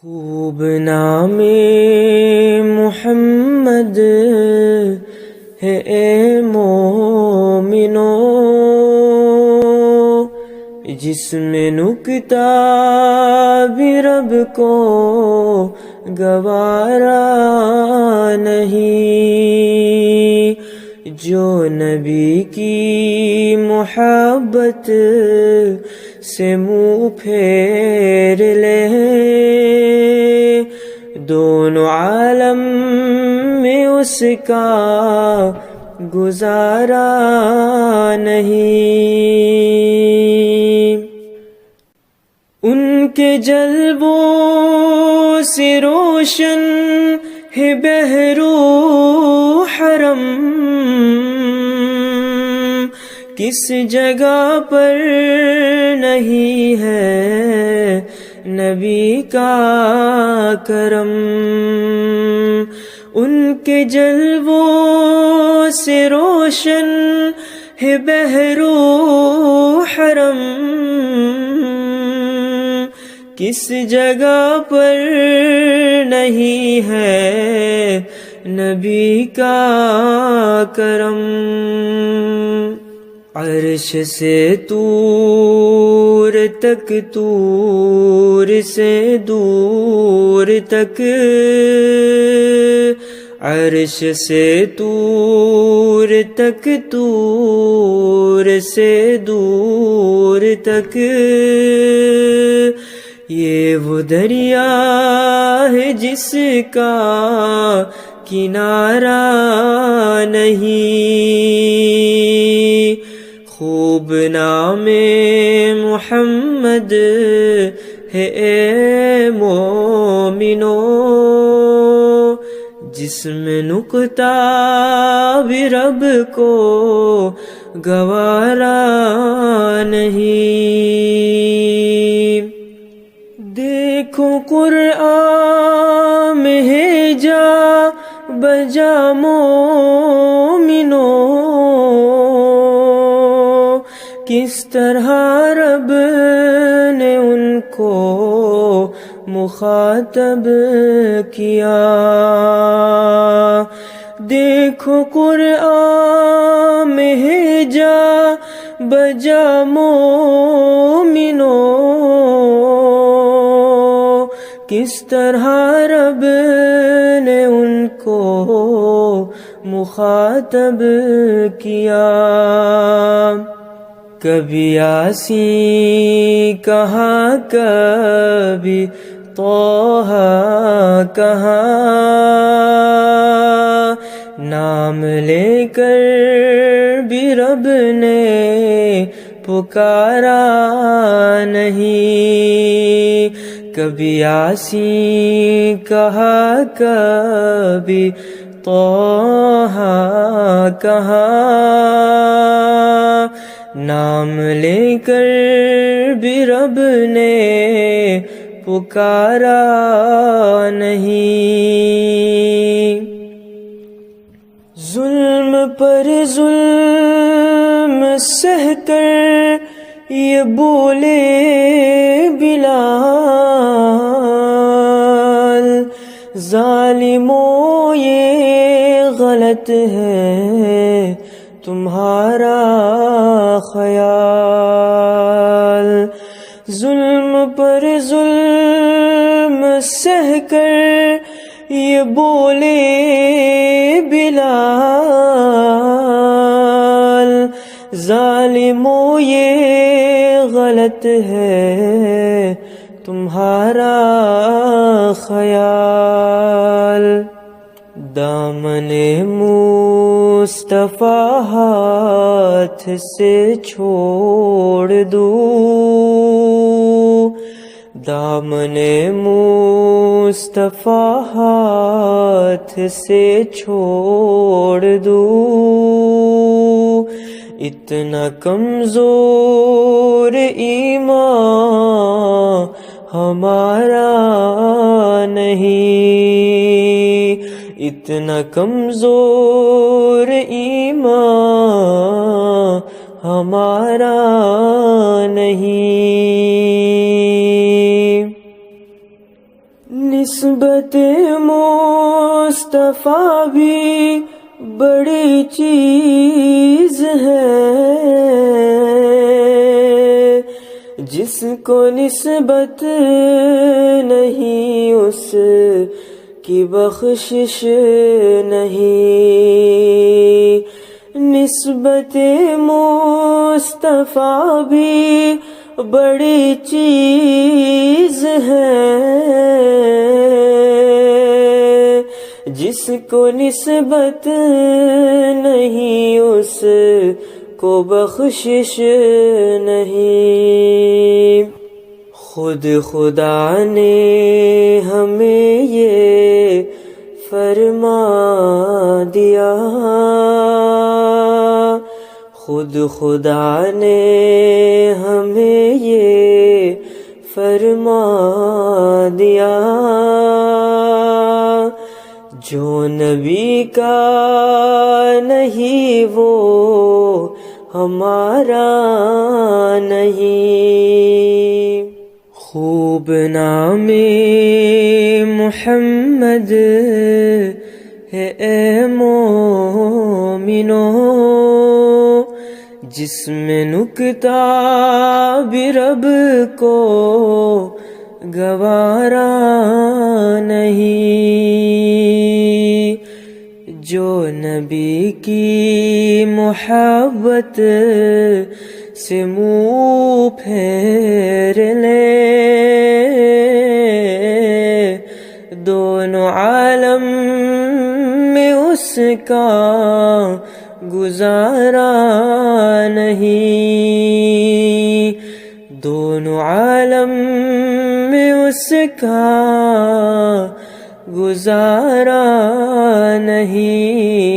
خوب نام محمد ہے اے مومنو، جس میں نکتہ بھی رب کو گوارا نہیں، جو نبی کی محبت سے منہ پھیر لے، دونوں عالم میں اس کا گزارا نہیں۔ ان کے جلووں سے روشن ہے بحر و حرم، کس جگہ پر نہیں ہے نبی کا کرم۔ ان کے جلووں سے روشن ہے بحر و حرم، کس جگہ پر نہیں ہے نبی کا کرم۔ عرش سے طور تک، طور سے دور تک، عرش سے طور تک، طور سے دور تک، یہ وہ دریا ہے جس کا کنارہ نہیں۔ خوب نام محمد ہے اے مومنو، جس میں نکتہ بھی رب کو گوارا نہیں۔ دیکھو قرآن میں ہے جا بجا مومنو، کس طرح رب نے ان کو مخاطب کیا۔ دیکھو قرآن میں ہے جا بجا مومنو، کس طرح رب نے ان کو مخاطب کیا۔ کبھی یاسین کہا، کبھی طٰہٰ کہا، نام لے کر بھی رب نے پکارا نہیں۔ کبھی یاسین کہا، کبھی طٰہٰ کہا، نام لے کر بھی رب نے پکارا نہیں۔ ظلم پر ظلم سہ کر یہ بولے بلال، ظالموں یہ غلط ہے تمہارا خیال۔ ظلم پر ظلم سہ کر یہ بولے بلال، ظالموں یہ غلط ہے تمہارا خیال۔ دامن مصطفیٰ ہاتھ سے چھوڑ دوں، دامن مصطفیٰ ہاتھ سے چھوڑ دوں، اتنا کمزور ایمان ہمارا نہیں، اتنا کمزور ایمان ہمارا نہیں۔ نسبت مصطفیٰ بھی بڑی چیز ہے، جس کو نسبت نہیں اس کی بخشش نہیں۔ نسبت مصطفیٰ بھی بڑی چیز ہے، جس کو نسبت نہیں اس کو بخشش نہیں۔ خود خدا نے ہمیں یہ فرما دیا، خود خدا نے ہمیں یہ فرما دیا، جو نبی کا نہیں وہ ہمارا نہیں۔ خوب نام محمد ہے اے مومنو، جس میں نکتہ بھی رب کو گوارا نہیں۔ جو نبی کی محبت سے منہ پھیر لے، دونوں عالم میں اس کا گزارا نہیں، دونوں عالم میں اس کا گزارا نہیں۔